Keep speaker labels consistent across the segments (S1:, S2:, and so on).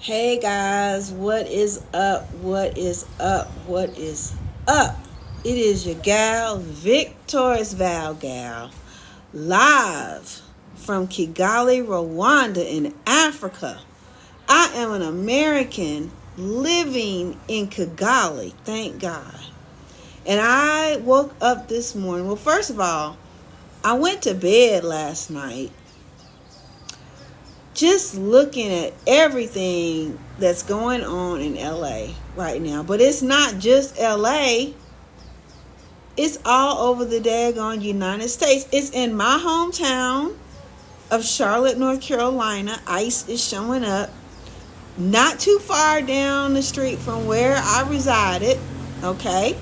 S1: Hey guys, what is up? What is up? What is up? It is your gal, Victorious Val Gal, live from Kigali, Rwanda in Africa. I am an American living in Kigali, thank God. And I woke up this morning. Well, first of all, I went to bed last night just looking at everything that's going on in LA right now. But it's not just LA. It's all over the daggone United States. It's in my hometown of Charlotte, North Carolina. ICE is showing up. Not too far down the street from where I resided. Okay.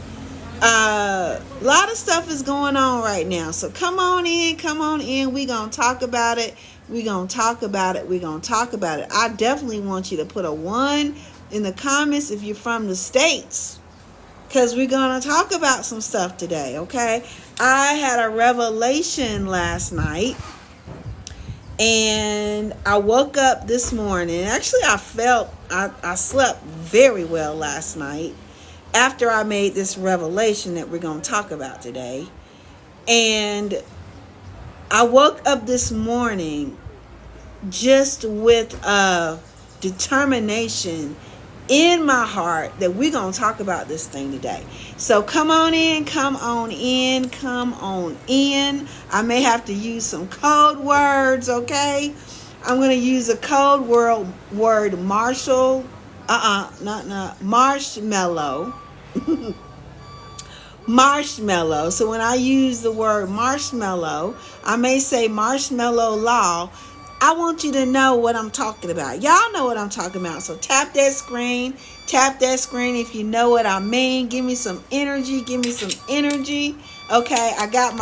S1: A lot of stuff is going on right now. So come on in. We're going to talk about it. We're going to talk about it. I definitely want you to put a 1 in the comments if you're from the States, because we're going to talk about some stuff today, okay? I had a revelation last night, and I woke up this morning. Actually, I slept very well last night after I made this revelation that we're going to talk about today. And I woke up this morning just with a determination in my heart that we're going to talk about this thing today. So come on in. I may have to use some code words, okay? I'm going to use a code word marshmallow. Marshmallow. So when I use the word marshmallow, I may say marshmallow law. I want you to know what I'm talking about. Y'all know what I'm talking about. So tap that screen if you know what I mean. Give me some energy. Okay, I got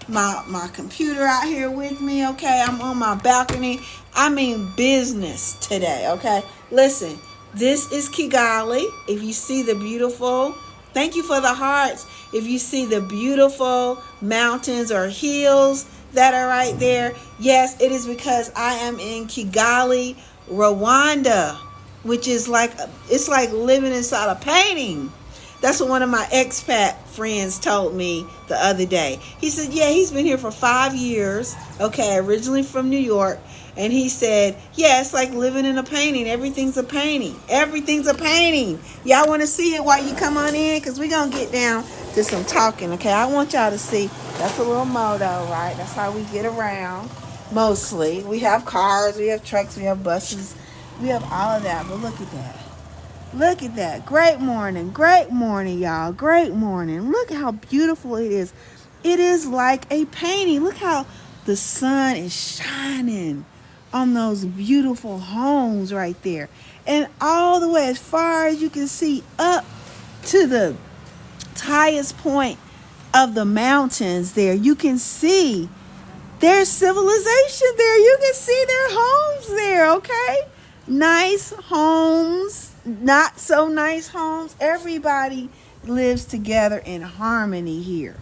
S1: my computer out here with me. Okay, I'm on my balcony. I mean business today. Okay, listen, this is Kigali. If you see the beautiful, thank you for the hearts. If you see the beautiful mountains or hills that are right there, yes, it is because I am in Kigali, Rwanda, which is it's like living inside a painting. That's what one of my expat friends told me the other day. He said, yeah, he's been here for 5 years, okay, originally from New York. And he said, yeah, it's like living in a painting. Everything's a painting. Y'all want to see it while you come on in? Because we're going to get down to some talking, okay? I want y'all to see. That's a little moto, right? That's how we get around, mostly. We have cars, we have trucks, we have buses. We have all of that. But look at that. Great morning, y'all. Great morning. Look how beautiful it is. It is like a painting. Look how the sun is shining on those beautiful homes right there. And all the way as far as you can see up to the highest point of the mountains there, you can see there's civilization there. You can see their homes there, okay? Nice homes, not so nice homes. Everybody lives together in harmony here.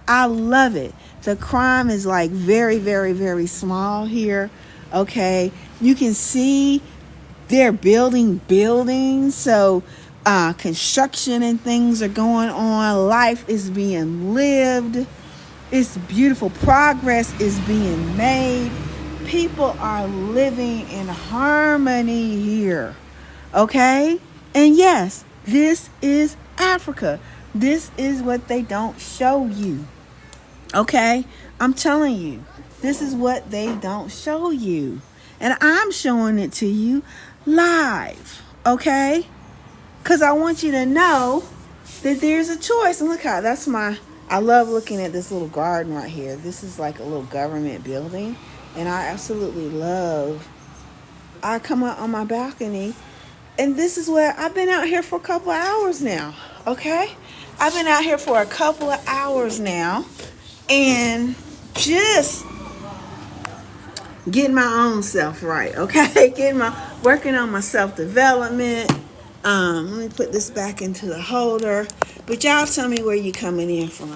S1: I love it. The crime is like very, very, very small here. Okay. You can see they're building buildings. So construction and things are going on. Life is being lived. It's beautiful. Progress is being made. People are living in harmony here. Okay. And yes, this is Africa. This is what they don't show you. Okay, I'm telling you, this is what they don't show you. And I'm showing it to you live, okay? Because I want you to know that there's a choice. And look how I love looking at this little garden right here. This is like a little government building. And I absolutely I come out on my balcony. And this is where I've been out here for a couple of hours now, okay? I've been out here for a couple of hours now. And just getting my own self right, okay? Working on my self-development. Let me put this back into the holder. But y'all tell me where you coming in from.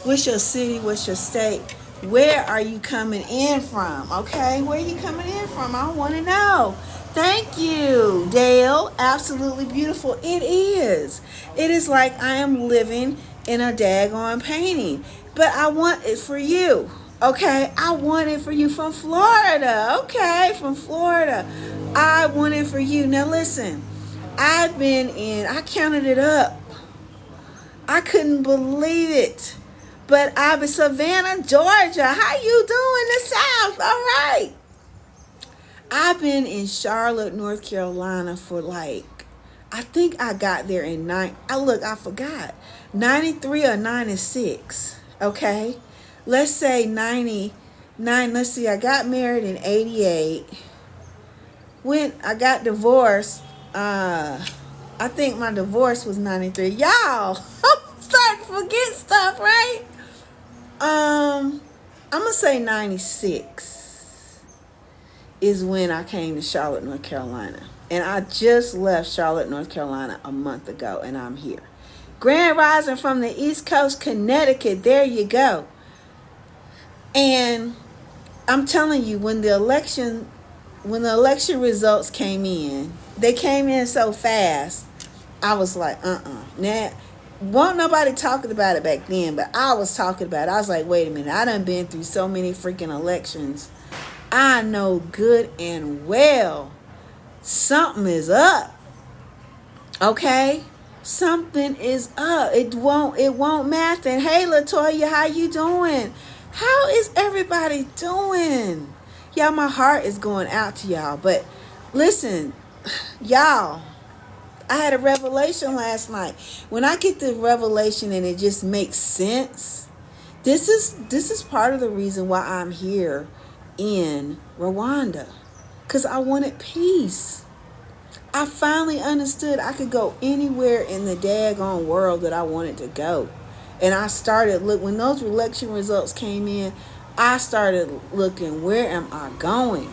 S1: What's your city? What's your state? Where are you coming in from? Okay, where are you coming in from? I want to know. Thank you, Dale. Absolutely beautiful. It is. It is like I am living in a daggone painting. But I want it for you. Okay, I want it for you from Florida. Okay, from Florida. I want it for you. Now listen, I counted it up. I couldn't believe it. But I'm in Savannah, Georgia. How you doing in the South? All right. I've been in Charlotte, North Carolina for I think I got there in I forgot. 93 or 96. Okay. Let's say 99. Let's see, I got married in 88. When I got divorced, I think my divorce was 93. Y'all, I'm starting to forget stuff, right? I'm gonna say 96 is when I came to Charlotte, North Carolina. And I just left Charlotte, North Carolina a month ago, and I'm here. Grand Rising from the East Coast, Connecticut. There you go. And I'm telling you, when the election results came in, they came in so fast. I was like, Now, wasn't nobody talking about it back then, but I was talking about it. I was like, wait a minute. I done been through so many freaking elections. I know good and well something is up. Okay? Something is up. It won't matter. And hey, Latoya, how you doing? How is everybody doing? Y'all, my heart is going out to y'all. But listen, y'all, I had a revelation last night. When I get the revelation and it just makes sense, this is part of the reason why I'm here in Rwanda. Because I wanted peace. I finally understood I could go anywhere in the daggone world that I wanted to go. And I started when those election results came in, I started looking, where am I going?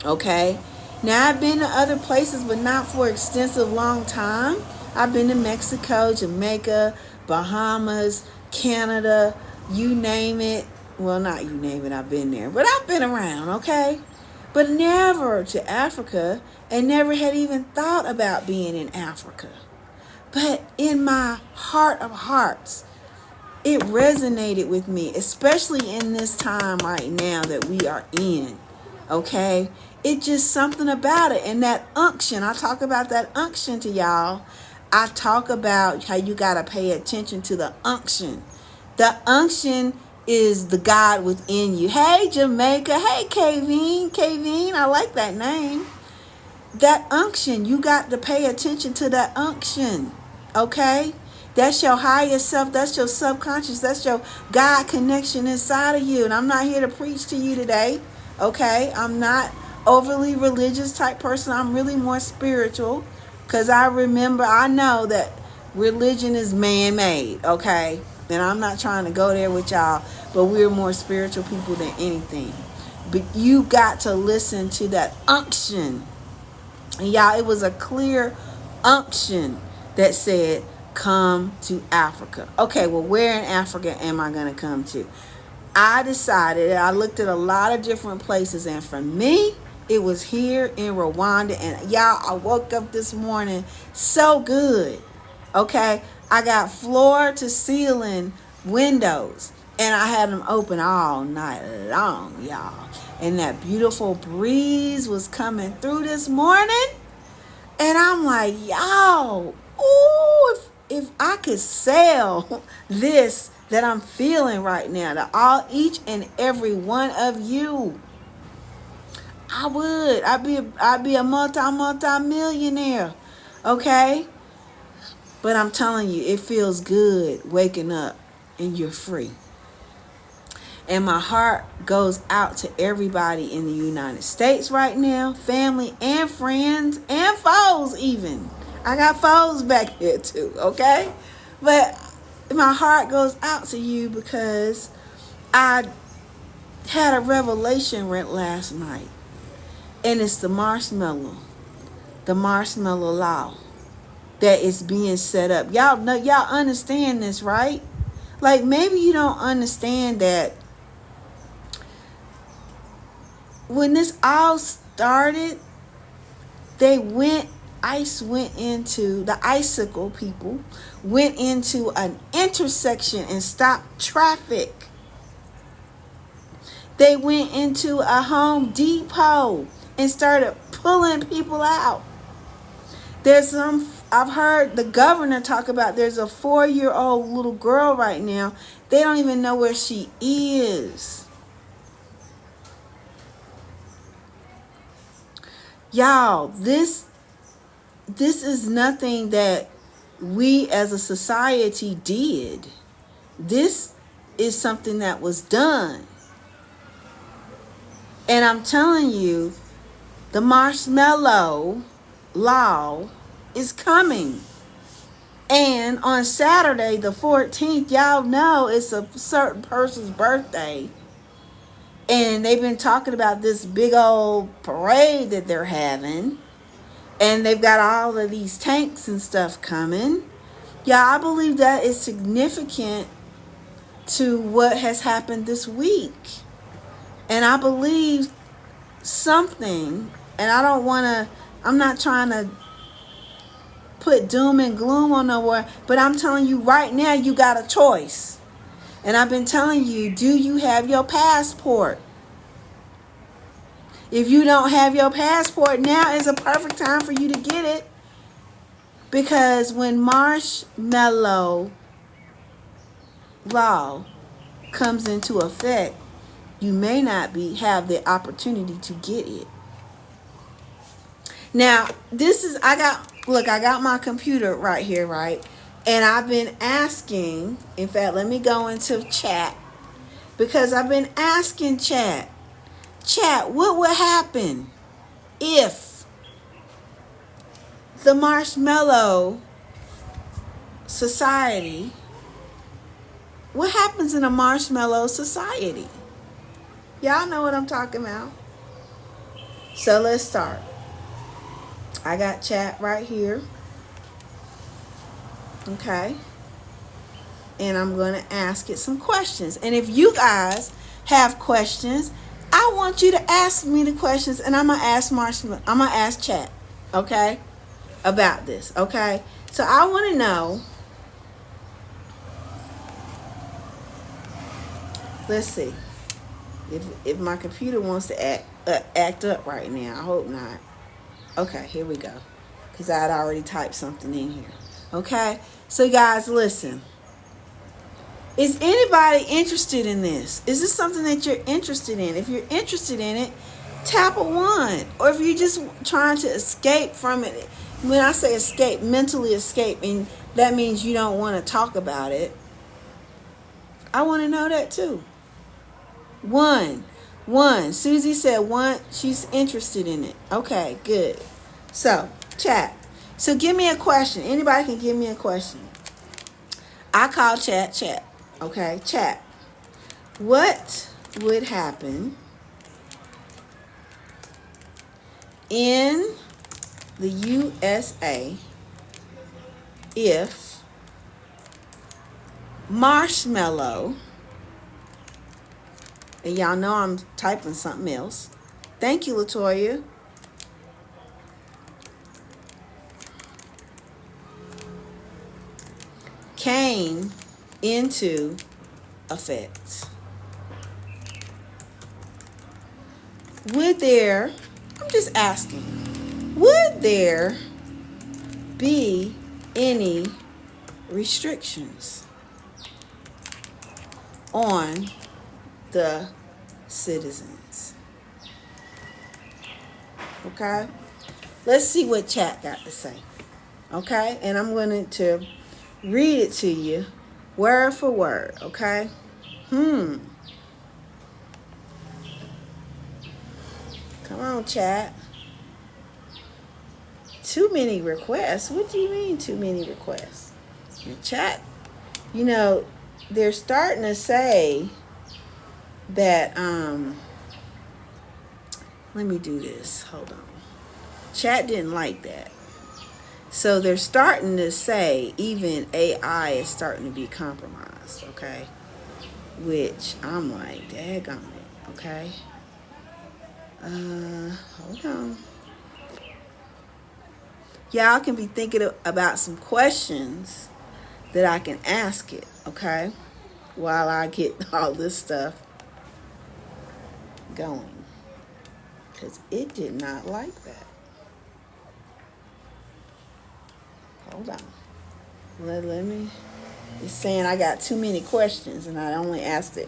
S1: Okay. Now, I've been to other places, but not for an extensive long time. I've been to Mexico, Jamaica, Bahamas, Canada, you name it. Well, not you name it, I've been there. But I've been around, okay? But never to Africa, and never had even thought about being in Africa. But in my heart of hearts, it resonated with me, especially in this time right now that we are in, okay? It's just something about it. And that unction, I talk about that unction to y'all. I talk about how you got to pay attention to the unction. The unction is the God within you. Hey, Jamaica. Hey, Kaveen, I like that name. That unction, you got to pay attention to that unction, okay? That's your higher self. That's your subconscious. That's your God connection inside of you. And I'm not here to preach to you today, okay? I'm not overly religious type person. I'm really more spiritual, because I know that religion is man-made, okay? And I'm not trying to go there with y'all, but we're more spiritual people than anything. But you got to listen to that unction. And y'all, it was a clear unction that said, come to Africa. Okay, well, where in Africa am I going to come to? I decided, I looked at a lot of different places, and for me, it was here in Rwanda. And y'all, I woke up this morning so good. Okay, I got floor to ceiling windows, and I had them open all night long, y'all. And that beautiful breeze was coming through this morning. And I'm like, y'all, ooh, if I could sell this that I'm feeling right now to each and every one of you, I would. I'd be a multi-millionaire. Okay? But I'm telling you, it feels good waking up and you're free. And my heart goes out to everybody in the United States right now, family and friends and foes even. I got foes back here too, okay? But my heart goes out to you because I had a revelation last night. And it's the marshmallow law that is being set up. Y'all understand this, right? Like, maybe you don't understand that when this all started, the icicle people went into an intersection and stopped traffic. They went into a Home Depot and started pulling people out. I've heard the governor talk about there's a 4-year-old little girl right now. They don't even know where she is. Y'all, this is nothing that we as a society did. This is something that was done. And I'm telling you, the marshmallow law is coming. And on Saturday, the 14th, y'all know it's a certain person's birthday. And they've been talking about this big old parade that they're having. And they've got all of these tanks and stuff coming. Yeah, I believe that is significant to what has happened this week. And I believe something, and I'm not trying to put doom and gloom on nowhere, but I'm telling you right now, you got a choice. And I've been telling you, do you have your passport? If you don't have your passport, now is a perfect time for you to get it. Because when marshmallow law comes into effect, you may not have the opportunity to get it. Now, I got my computer right here, right? And I've been asking, in fact, let me go into chat, because I've been asking chat, what would happen if the marshmallow society, what happens in a marshmallow society? Y'all know what I'm talking about. So let's start. I got chat right here. Okay. And I'm going to ask it some questions. And if you guys have questions, I want you to ask me the questions, and I'm going to ask chat, okay, about this, okay? So I want to know, let's see. If my computer wants to act up right now, I hope not. Okay, here we go. Because I had already typed something in here. Okay, so guys, listen. Is anybody interested in this? Is this something that you're interested in? If you're interested in it, tap a 1. Or if you're just trying to escape from it. When I say escape, mentally escape, and that means you don't want to talk about it. I want to know that too. 1. Susie said 1. She's interested in it. Okay, good. So, chat. So give me a question. Anybody can give me a question. I call chat. Okay, chat. What would happen in the USA if marshmallow, and y'all know I'm typing something else. Thank you, Latoya. Came into effect. I'm just asking, would there be any restrictions on the citizens? Okay, let's see what chat got to say. Okay, and I'm going to read it to you word for word. Okay. Come on, chat. Too many requests? What do you mean too many requests? Your chat, they're starting to say that, let me do this. Hold on. Chat didn't like that. So they're starting to say even AI is starting to be compromised, okay? Which I'm like, daggone it, okay? Hold on. Y'all can be thinking about some questions that I can ask it, okay? While I get all this stuff going. Because it did not like that. Hold on. Let me. It's saying I got too many questions and I only asked it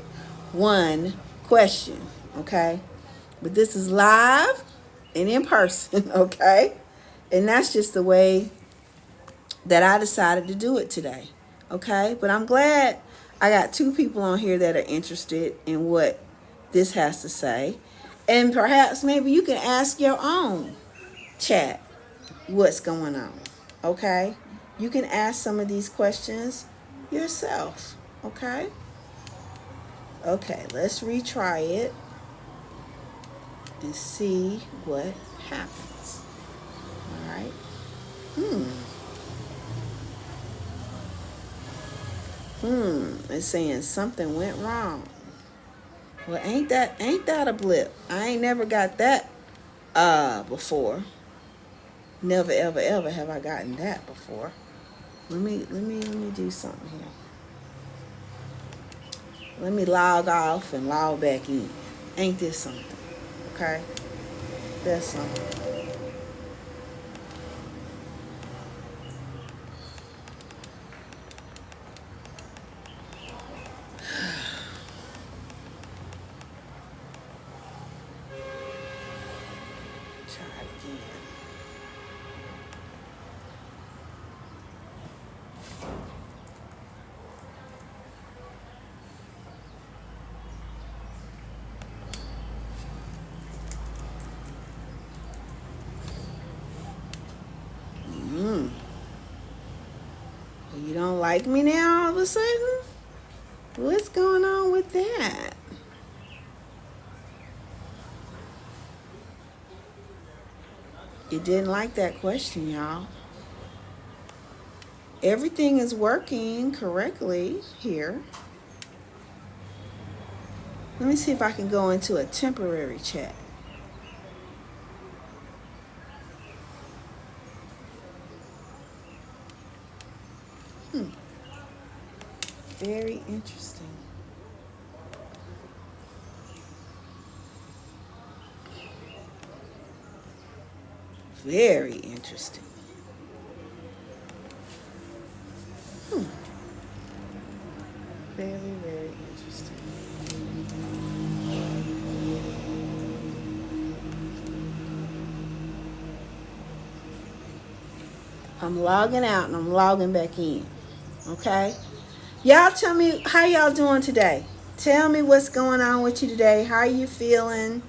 S1: one question, okay? But this is live and in person, okay? And that's just the way that I decided to do it today, okay? But I'm glad I got two people on here that are interested in what this has to say. And perhaps maybe you can ask your own chat what's going on, okay? You can ask some of these questions yourself, okay? Okay, let's retry it and see what happens. All right. It's saying something went wrong. Well, ain't that a blip? I ain't never got that before. Never ever ever have I gotten that before. Let me do something here. Let me log off and log back in. Ain't this something? Okay? That's something. Try it again. You don't like me now all of a sudden? What's going on with that? You didn't like that question, y'all. Everything is working correctly here. Let me see if I can go into a temporary chat. Very interesting. Very interesting. Very, very interesting. I'm logging out and I'm logging back in. Okay? Y'all tell me how y'all doing today. Tell me what's going on with you today. How are you feeling?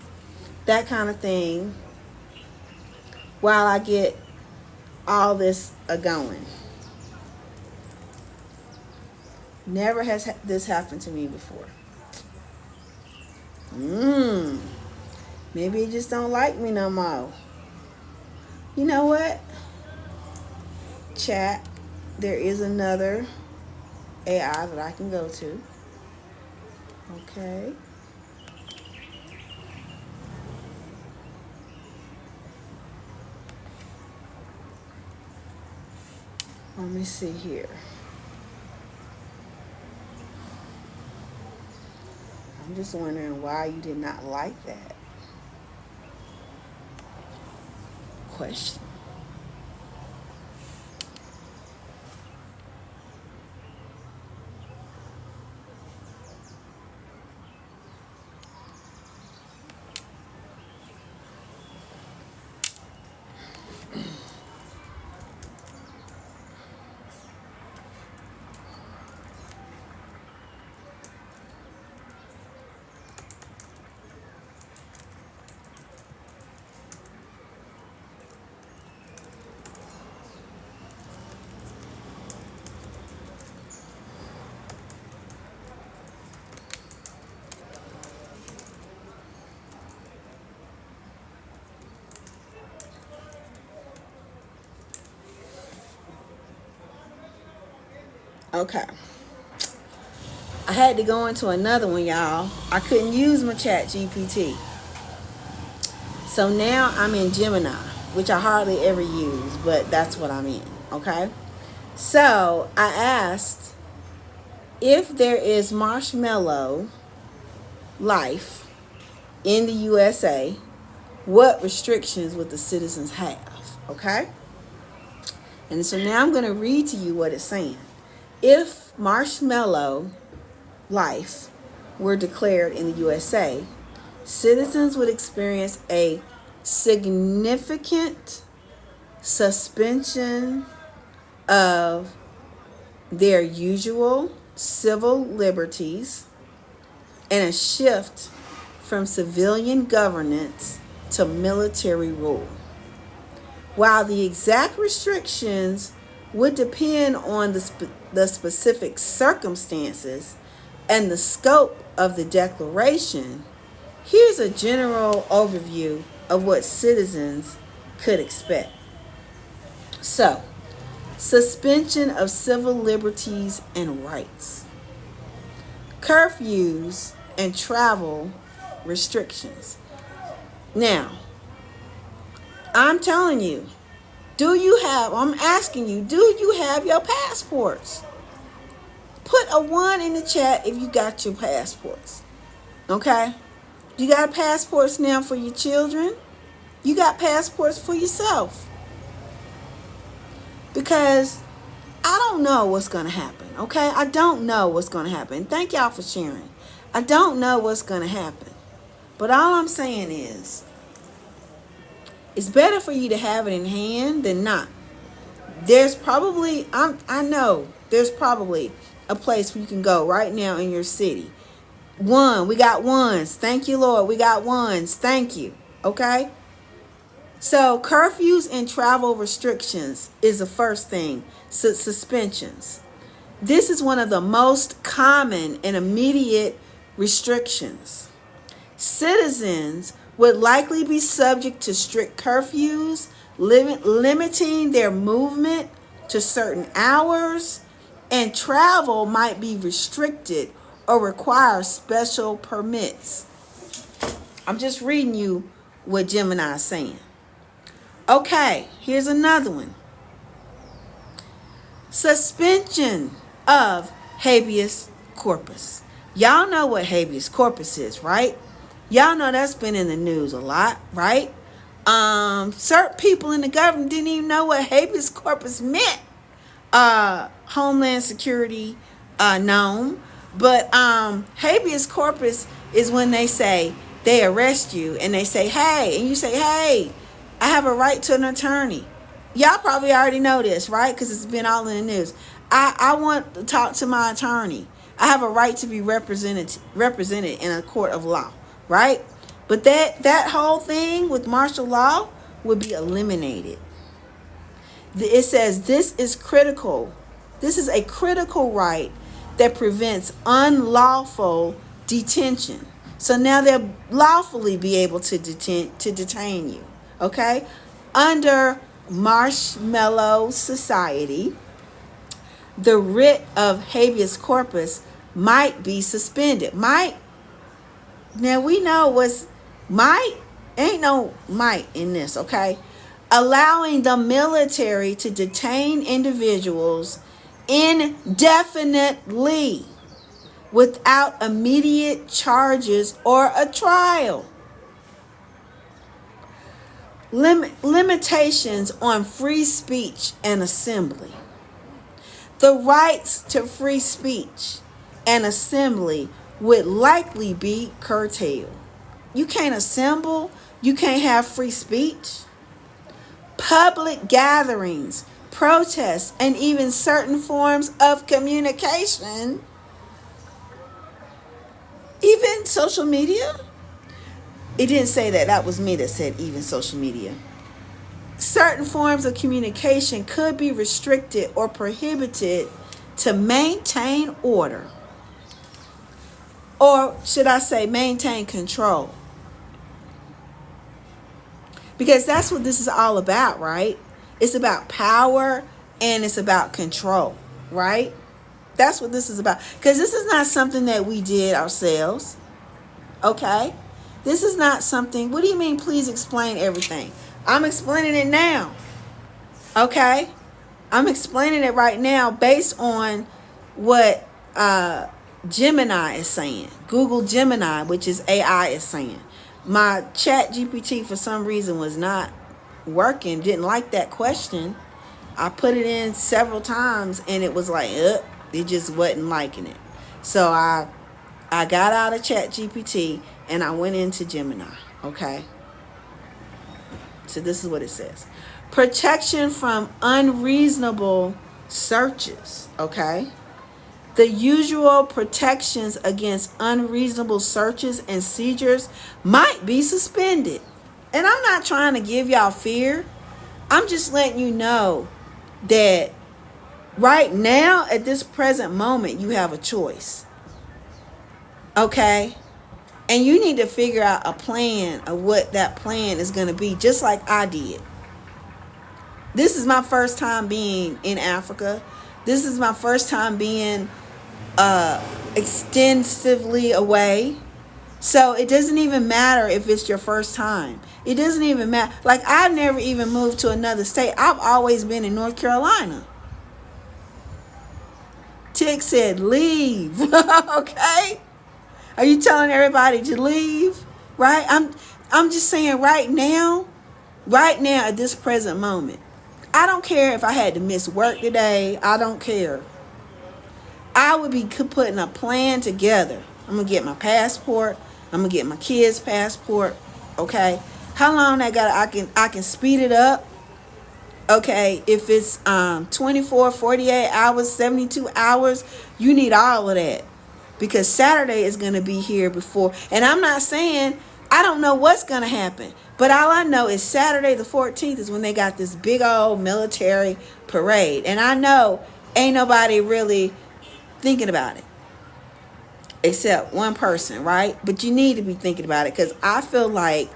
S1: That kind of thing. While I get all this going. Never has this happened to me before. Maybe you just don't like me no more. You know what? Chat, there is another AI that I can go to. Okay. Let me see here. I'm just wondering why you did not like that question. Okay. I had to go into another one, y'all. I couldn't use my chat GPT. So now I'm in Gemini, which I hardly ever use, but that's what I'm in, okay? So I asked if there is marshmallow life in the USA, what restrictions would the citizens have, okay? And so now I'm going to read to you what it's saying. If marshmallow life were declared in the USA, citizens would experience a significant suspension of their usual civil liberties and a shift from civilian governance to military rule. While the exact restrictions would depend on the specific circumstances and the scope of the declaration, here's a general overview of what citizens could expect. So, suspension of civil liberties and rights, curfews and travel restrictions. Now, I'm telling you, I'm asking you, do you have your passports? Put a 1 in the chat if you got your passports. Okay? You got passports now for your children. You got passports for yourself. Because I don't know what's going to happen. Okay? I don't know what's going to happen. Thank y'all for sharing. I don't know what's going to happen. But all I'm saying is, it's better for you to have it in hand than not. There's probably, I know, there's probably a place where you can go right now in your city. We got ones. Thank you, Lord. We got ones. Thank you. Okay? So curfews and travel restrictions is the first thing. Suspensions. This is one of the most common and immediate restrictions. Citizens would likely be subject to strict curfews, limiting their movement to certain hours, and travel might be restricted or require special permits. I'm just reading you what Gemini is saying. Okay, here's another one. Suspension of habeas corpus. Y'all know what habeas corpus is, right? Y'all know that's been in the news a lot, right? Certain people in the government didn't even know what habeas corpus meant. Homeland Security known, but habeas corpus is when they arrest you and they say, hey, and you say, hey, I have a right to an attorney. Y'all probably already know this, right? Because it's been all in the news. I want to talk to my attorney. I have a right to be represented in a court of law, right? But that whole thing with martial law would be eliminated. It says this is critical. This is a critical right that prevents unlawful detention. So now they'll lawfully be able to detain you. Okay? Under marshmallow society, the writ of habeas corpus might be suspended. Might. Now we know what's might. Ain't no might in this, okay? Allowing the military to detain individuals indefinitely without immediate charges or a trial. Limitations on free speech and assembly. The rights to free speech and assembly would likely be curtailed. You can't assemble. You can't have free speech. Public gatherings, protests, and even certain forms of communication, even social media. It didn't say that. That was me that said even social media. Certain forms of communication could be restricted or prohibited to maintain order. Or should I say maintain control? Because that's what this is all about, right? It's about power and it's about control, right? That's what this is about. Because this is not something that we did ourselves, okay? This is not something, what do you mean, please explain everything? I'm explaining it now. Okay? I'm explaining it right now based on what Gemini is saying. Google Gemini, which is AI, is saying. My chat GPT for some reason was not working, didn't like that question. I put it in several times and it was like, it just wasn't liking it. So I got out of chat GPT and I went into Gemini. Okay. So this is what it says. Protection from unreasonable searches. Okay. The usual protections against unreasonable searches and seizures might be suspended. And I'm not trying to give y'all fear. I'm just letting you know that right now, at this present moment, you have a choice. Okay? And you need to figure out a plan of what that plan is going to be, just like I did. This is my first time being in Africa. This is my first time being extensively away. So it doesn't even matter if it's your first time. It doesn't even matter. Like, I've never even moved to another state. I've always been in North Carolina. Tick said leave. Okay? Are you telling everybody to leave? Right? I'm just saying right now at this present moment, I don't care if I had to miss work today. I don't care. I would be putting a plan together. I'm going to get my passport. I'm going to get my kids' passport. Okay? How long I can speed it up. Okay, if it's 24, 48 hours, 72 hours, you need all of that. Because Saturday is going to be here before. And I'm not saying, I don't know what's going to happen. But all I know is Saturday the 14th is when they got this big old military parade. And I know ain't nobody really thinking about it. Except one person, right? But you need to be thinking about it. Because I feel like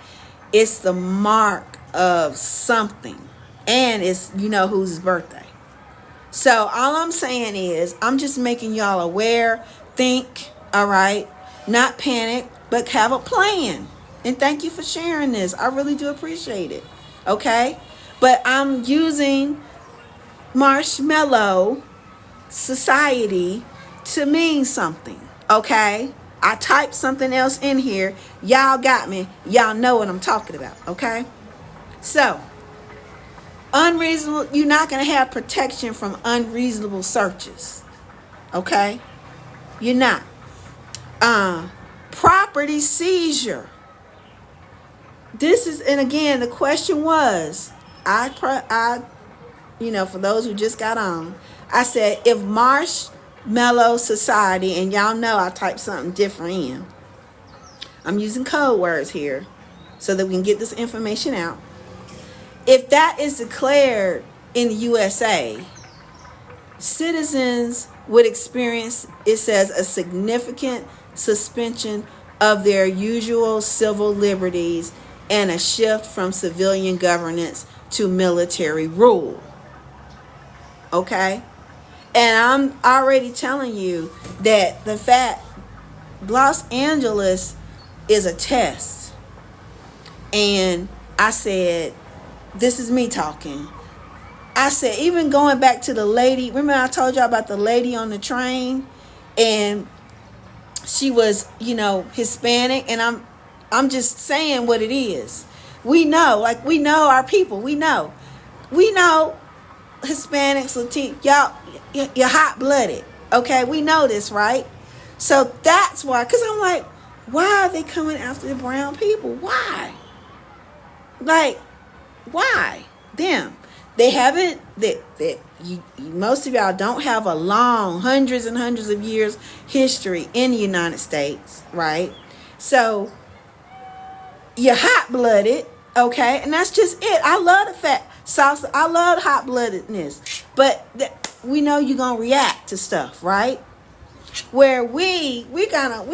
S1: it's the mark of something. And it's, whose birthday. So all I'm saying is, I'm just making y'all aware. Think, all right? Not panic, but have a plan. And thank you for sharing this. I really do appreciate it. Okay? But I'm using Marshmallow Society to mean something. Okay? I typed something else in here. Y'all got me. Y'all know what I'm talking about. Okay? So, unreasonable, you're not going to have protection from unreasonable searches. Okay? You're not. Property seizure. This is, and again, the question was, for those who just got on, I said, if Marshmallow Society, and y'all know I typed something different in. I'm using code words here so that we can get this information out. If that is declared in the USA, citizens would experience, it says, a significant suspension of their usual civil liberties and a shift from civilian governance to military rule. Okay? And I'm already telling you that the fact Los Angeles is a test. And I said, this is me talking. I said, even going back to the lady, remember I told y'all about the lady on the train, and she was, Hispanic, and I'm just saying what it is. We know our people. We know Hispanics, Latino, y'all, you're hot-blooded. Okay, we know this, right? So that's why, because I'm like, why are they coming after the brown people? Why? Like, why? Them. They haven't, most of y'all don't have a long, hundreds and hundreds of years history in the United States, right? So, you're hot-blooded, okay? And that's just it. I love the fact, salsa, I love hot-bloodedness. But we know you're going to react to stuff, right? Where we kind of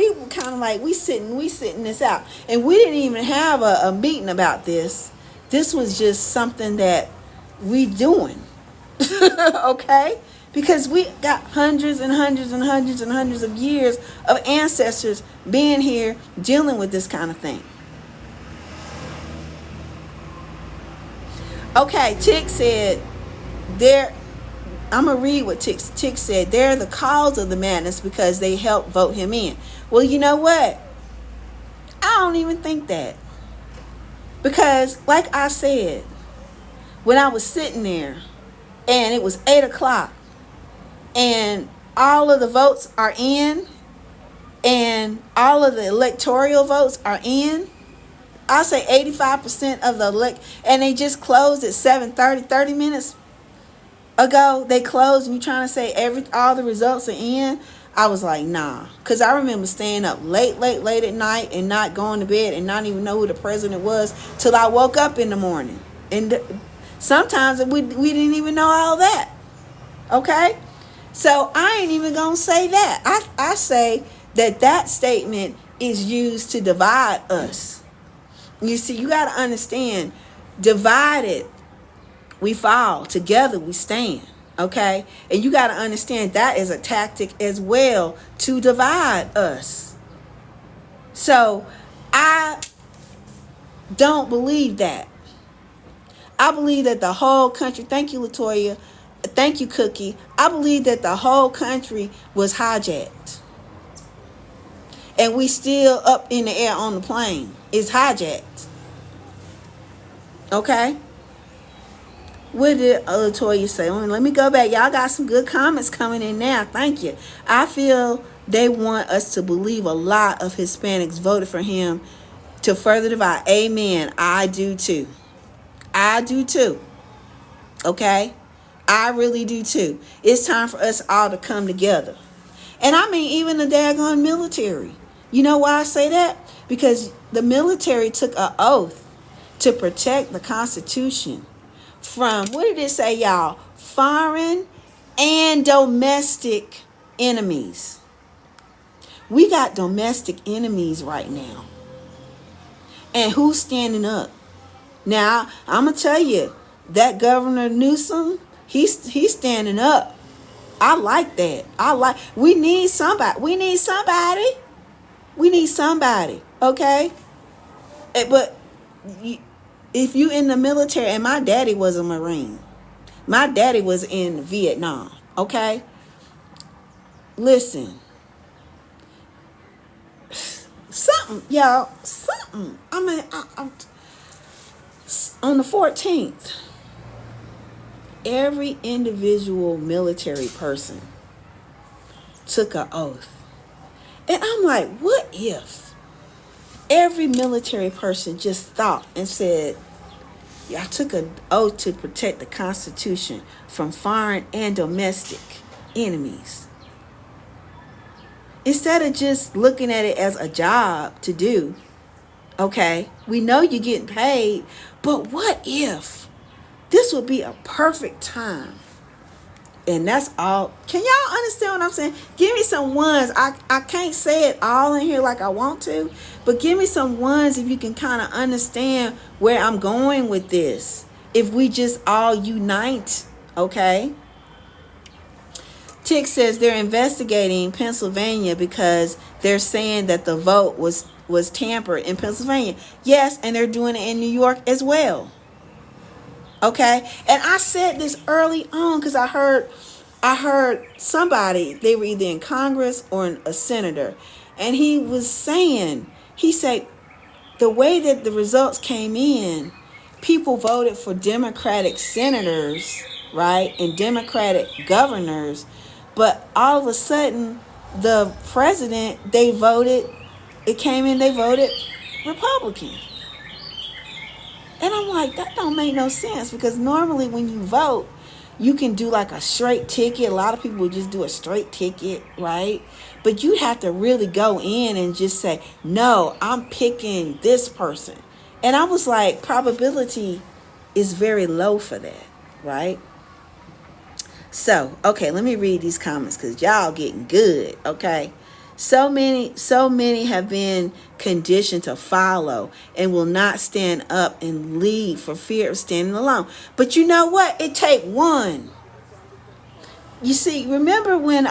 S1: like, we sitting this out. And we didn't even have a meeting about this. This was just something that we doing. Okay? Because we got hundreds and hundreds and hundreds and hundreds of years of ancestors being here dealing with this kind of thing. Okay, Tick said they're I'm gonna read what Tick said. They're the cause of the madness because they helped vote him in. Well, you know what? I don't even think that. Because like I said, when I was sitting there and it was 8 o'clock and all of the votes are in and all of the electoral votes are in, I'll say 85% of the and they just closed at 7:30, 30 minutes ago. They closed, and you trying to say all the results are in. I was like, nah, because I remember staying up late at night and not going to bed and not even know who the president was till I woke up in the morning. And sometimes we didn't even know all that. Okay, so I ain't even gonna say that. I say that statement is used to divide us. You see, you got to understand, divided we fall, together we stand. Okay, and you got to understand that is a tactic as well to divide us. So I don't believe that. I believe that the whole country, thank you, Latoya, thank you, Cookie, I believe that the whole country was hijacked. And we still up in the air on the plane. It's hijacked. Okay? What did Latoya say? Let me go back. Y'all got some good comments coming in now. Thank you. I feel they want us to believe a lot of Hispanics voted for him to further divide. Amen. I do too. I do too. Okay? I really do too. It's time for us all to come together. And I mean, even the daggone military. You know why I say that? Because the military took an oath to protect the Constitution from, what did it say, y'all? Foreign and domestic enemies. We got domestic enemies right now. And who's standing up? Now, I'm going to tell you, that Governor Newsom, he's standing up. I like that. We need somebody. Okay? But if you in the military, and my daddy was a Marine. My daddy was in Vietnam. Okay? Listen. Something, y'all. Something. I mean, I'm on the 14th, every individual military person took an oath. And I'm like, what if every military person just thought and said, yeah, I took an oath to protect the Constitution from foreign and domestic enemies. Instead of just looking at it as a job to do, okay, we know you're getting paid, but what if this would be a perfect time? And that's all. Can y'all understand what I'm saying? Give me some ones. I can't say it all in here like I want to, but give me some ones if you can kind of understand where I'm going with this. If we just all unite, okay? Tick says they're investigating Pennsylvania because they're saying that the vote was tampered in Pennsylvania. Yes, and they're doing it in New York as well. Okay? And I said this early on because I heard somebody, they were either in Congress or a senator, and he said the way that the results came in, people voted for Democratic senators, right, and Democratic governors, but all of a sudden the president, they voted Republican. And I'm like, that don't make no sense, because normally when you vote, you can do like a straight ticket. A lot of people would just do a straight ticket, right? But you have to really go in and just say, no, I'm picking this person. And I was like, probability is very low for that, right? So, okay, let me read these comments because y'all getting good, okay? So many have been conditioned to follow and will not stand up and lead for fear of standing alone. But you know what? It take one. You see, remember when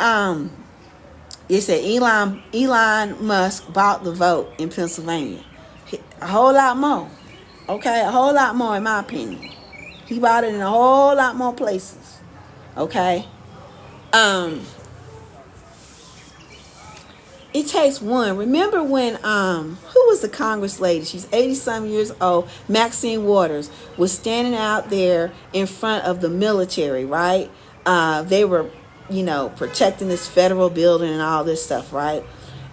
S1: it said Elon Musk bought the vote in Pennsylvania? A whole lot more. Okay, a whole lot more in my opinion. He bought it in a whole lot more places. Okay. It takes one. Remember when who was the Congress lady? She's 80-some years old. Maxine Waters was standing out there in front of the military, right? They were, protecting this federal building and all this stuff, right?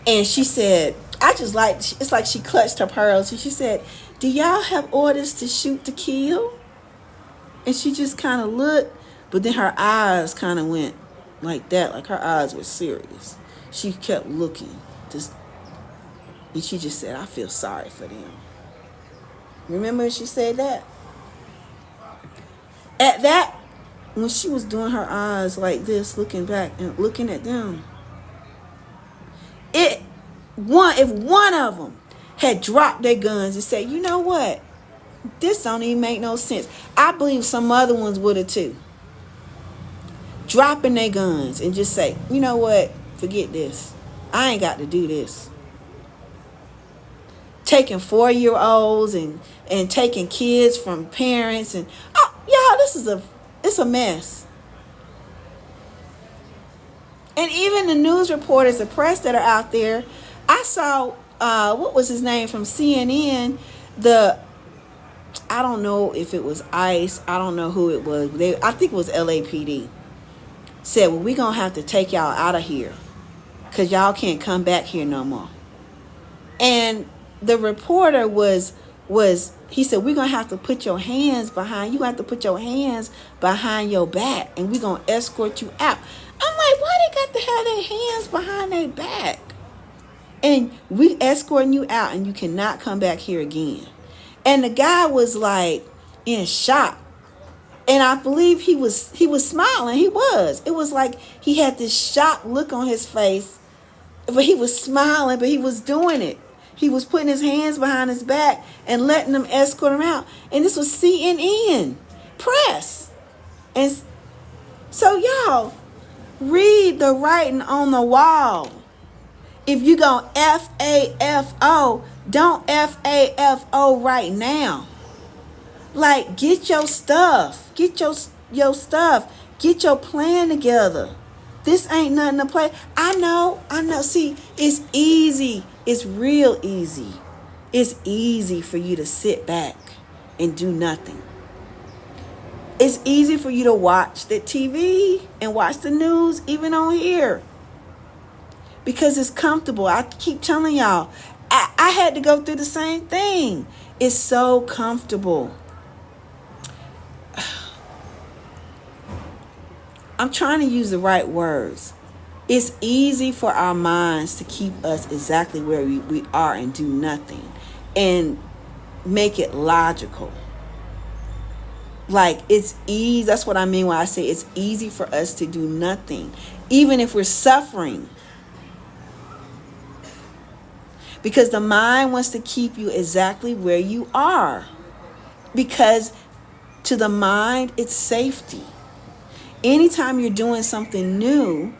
S1: And she said, it's like she clutched her pearls and she said, "Do y'all have orders to shoot to kill?" And she just kind of looked, but then her eyes kind of went like that, like her eyes were serious. She kept looking, and she just said, "I feel sorry for them." Remember when she said that? At that, when she was doing her eyes like this, looking back and looking at them, if one of them had dropped their guns and said, "You know what? This don't even make no sense," I believe some other ones would have too. Dropping their guns and just say, "You know what? Forget this. I ain't got to do this." Taking 4-year-olds and taking kids from parents and y'all, it's a mess. And even the news reporters, the press that are out there, I saw what was his name from CNN, I don't know if it was ICE, I don't know who it was. I think it was LAPD. Said, "Well, we're going to have to take y'all out of here because y'all can't come back here no more." And the reporter he said, "We're going to have to put your hands behind your back and we're going to escort you out." I'm like, why they got to have their hands behind their back? And we escorting you out and you cannot come back here again. And the guy was like in shock. And I believe he was smiling. He was. It was like he had this shocked look on his face. But he was smiling, but he was doing it. He was putting his hands behind his back and letting them escort him out. And this was CNN press. And so y'all, read the writing on the wall. If you go FAFO, don't FAFO right now. Like, get your stuff. Get your stuff. Get your plan together. This ain't nothing to play. I know. See, it's easy. It's real easy. It's easy for you to sit back and do nothing. It's easy for you to watch the TV and watch the news, even on here. Because it's comfortable. I keep telling y'all, I had to go through the same thing. It's so comfortable. I'm trying to use the right words. It's easy for our minds to keep us exactly where we are and do nothing and make it logical. Like, it's easy. That's what I mean when I say it's easy for us to do nothing, even if we're suffering. Because the mind wants to keep you exactly where you are. Because to the mind, it's safety. Anytime you're doing something new,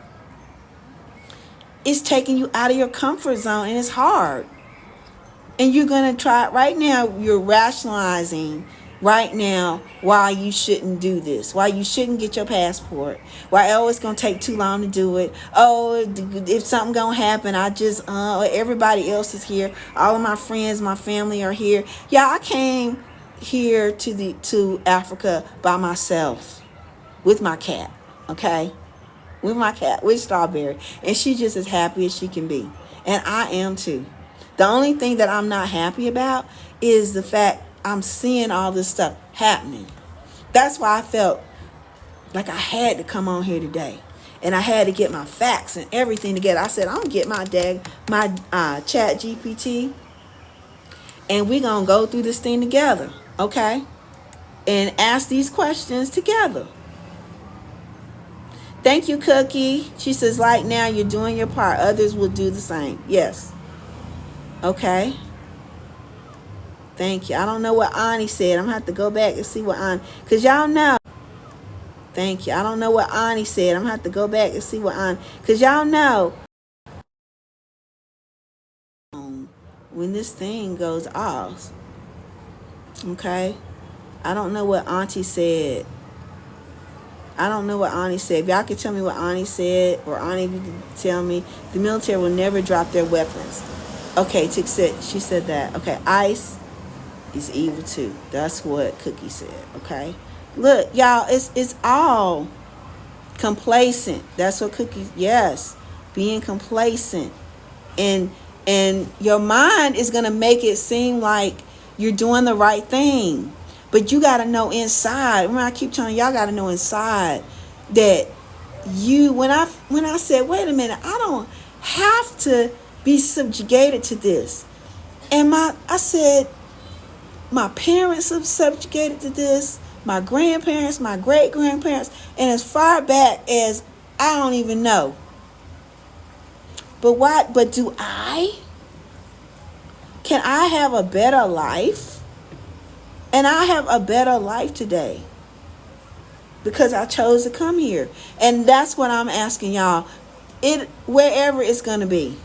S1: it's taking you out of your comfort zone and it's hard. And you're going to try it right now. You're rationalizing right now why you shouldn't do this, why you shouldn't get your passport, why it's going to take too long to do it. Oh, if something going to happen, everybody else is here. All of my friends, my family are here. Yeah, I came here to Africa by myself with my cat, okay? With my cat, with Strawberry. And she's just as happy as she can be. And I am too. The only thing that I'm not happy about is the fact I'm seeing all this stuff happening. That's why I felt like I had to come on here today. And I had to get my facts and everything together. I said, I'm going to get my chat GPT. And we're going to go through this thing together. Okay? And ask these questions together. Thank you, Cookie. She says, like now, you're doing your part. Others will do the same. Yes. Okay. Thank you. I don't know what Ani said. I'm going to have to go back and see what Ani... Because y'all know. Thank you. I don't know what Ani said. I'm going to have to go back and see what Ani... Because y'all know. When this thing goes off. Okay. I don't know what Auntie said. I don't know what Auntie said. If y'all could tell me what Auntie said, or Auntie, if you could tell me, the military will never drop their weapons. Okay, Tick said, she said that. Okay, ICE is evil too. That's what Cookie said. Okay, look, y'all, it's all complacent. That's what Cookie. Yes, being complacent, and your mind is gonna make it seem like you're doing the right thing. But you got to know inside. Remember, I keep telling y'all got to know inside that you, when I said, wait a minute, I don't have to be subjugated to this. And I said, my parents are subjugated to this, my grandparents, my great-grandparents, and as far back as I don't even know. But what? But do I? Can I have a better life? And I have a better life today because I chose to come here. And that's what I'm asking y'all. Wherever it's going to be.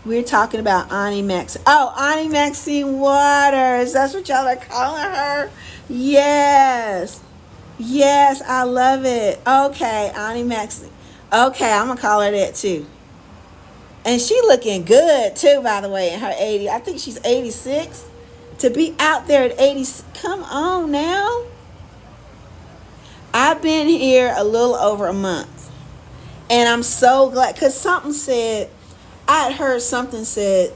S1: We're talking about Auntie Maxine. Oh, Auntie Maxine Waters. That's what y'all are calling her? Yes. Yes, I love it. Okay, Auntie Maxine. Okay, I'm going to call her that too. And she looking good too, by the way, in her 80. I think she's 86. To be out there at 80, come on now. I've been here a little over a month. And I'm so glad, because something said, I had heard something said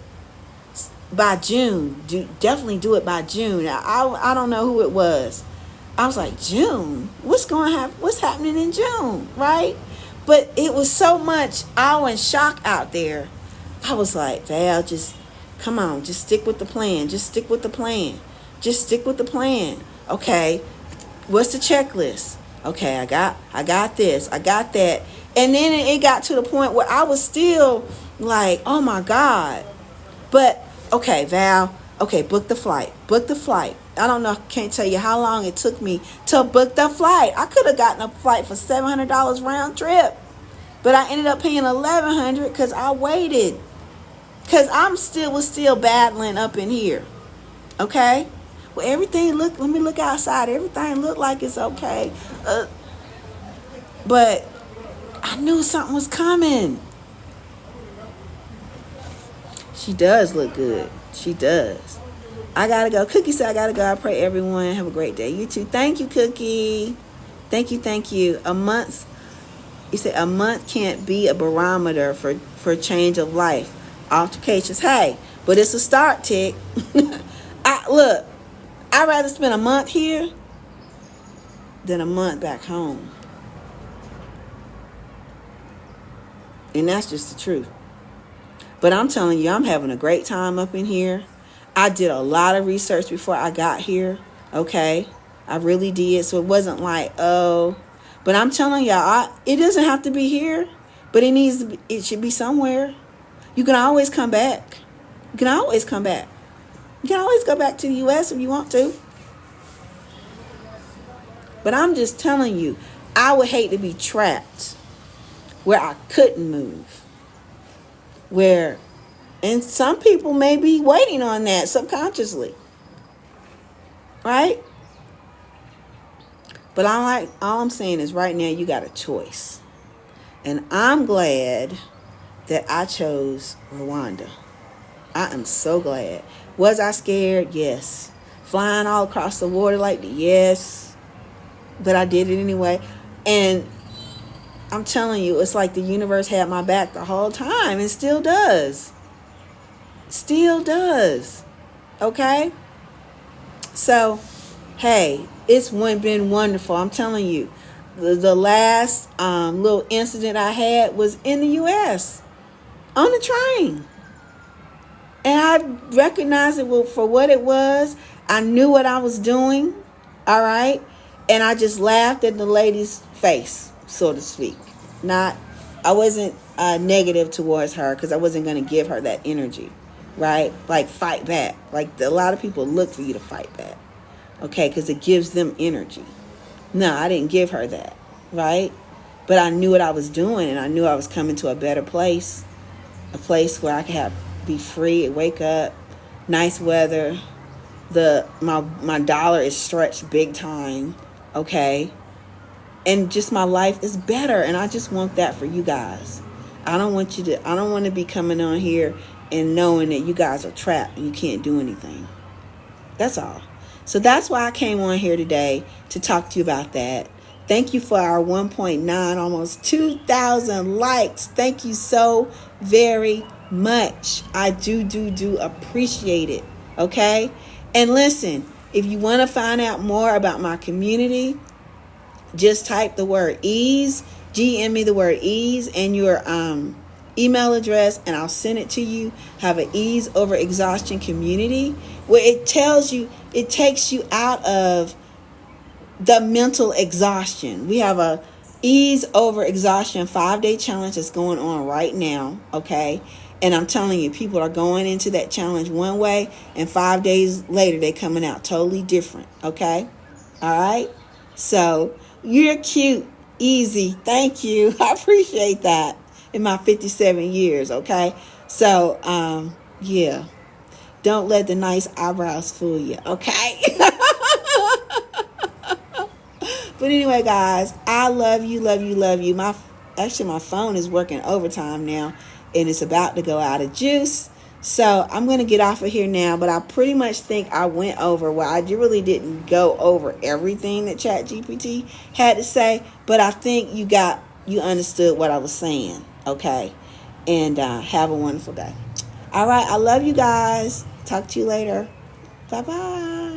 S1: by June. Definitely do it by June. I don't know who it was. I was like, June? What's happening in June, right? But it was so much awe and shock out there. I was like, Val, just come on, just stick with the plan. Just stick with the plan. Just stick with the plan. Okay, what's the checklist? Okay, I got this, I got that. And then it got to the point where I was still like, oh my God. But okay, Val, okay, book the flight. Book the flight. I don't know, can't tell you how long it took me to book the flight. I could have gotten a flight for $700 round trip. But I ended up paying $1,100 because I waited. Because was still battling up in here. Okay? Well, let me look outside. Everything looked like it's okay. But I knew something was coming. She does look good. She does. I gotta go. Cookie said I gotta go. I pray everyone have a great day. You too. Thank you, Cookie. Thank you. You said a month can't be a barometer for change of life. Altercations. Hey, but it's a start, Tick. I'd rather spend a month here than a month back home. And that's just the truth. But I'm telling you, I'm having a great time up in here. I did a lot of research before I got here. Okay? I really did. So it wasn't like, oh. But I'm telling y'all, it doesn't have to be here. But it should be somewhere. You can always come back. You can always come back. You can always go back to the U.S. if you want to. But I'm just telling you, I would hate to be trapped where I couldn't move. And some people may be waiting on that subconsciously. Right? But all I'm saying is right now you got a choice. And I'm glad that I chose Rwanda. I am so glad. Was I scared? Yes. Flying all across the water like that? Yes. But I did it anyway. And I'm telling you, it's like the universe had my back the whole time and still does. Still does. Okay? So, hey, it's been wonderful. I'm telling you. The last little incident I had was in the U.S. on the train. And I recognized it for what it was. I knew what I was doing. All right? And I just laughed at the lady's face, so to speak. I wasn't negative towards her because I wasn't going to give her that energy. Right? Like fight back. Like a lot of people look for you to fight back. Okay? Because it gives them energy. No, I didn't give her that. Right? But I knew what I was doing and I knew I was coming to a better place. A place where I could have be free, wake up, nice weather. My dollar is stretched big time, okay? And just my life is better, and I just want that for you guys. I don't want to be coming on here and knowing that you guys are trapped and you can't do anything. That's all. So that's why I came on here today to talk to you about that. Thank you for our 1.9, almost 2,000 likes. Thank you so very much. I do appreciate it. Okay? And listen, if you want to find out more about my community, just type the word ease, GM me the word ease and your email address, and I'll send it to you. Have an ease over exhaustion community where it takes you out of the mental exhaustion. We have a ease over exhaustion 5-day challenge that's going on right now, okay? And I'm telling you, people are going into that challenge one way, and 5 days later they're coming out totally different, okay? All right? So you're cute, easy. Thank you. I appreciate that in my 57 years, okay? So, yeah. Don't let the nice eyebrows fool you, okay? But anyway, guys, I love you, love you, love you. My phone is working overtime now, and it's about to go out of juice. So I'm going to get off of here now, but I pretty much think I went over, well, I really didn't go over everything that ChatGPT had to say, but I think you understood what I was saying, okay? And have a wonderful day. All right, I love you guys. Talk to you later. Bye-bye.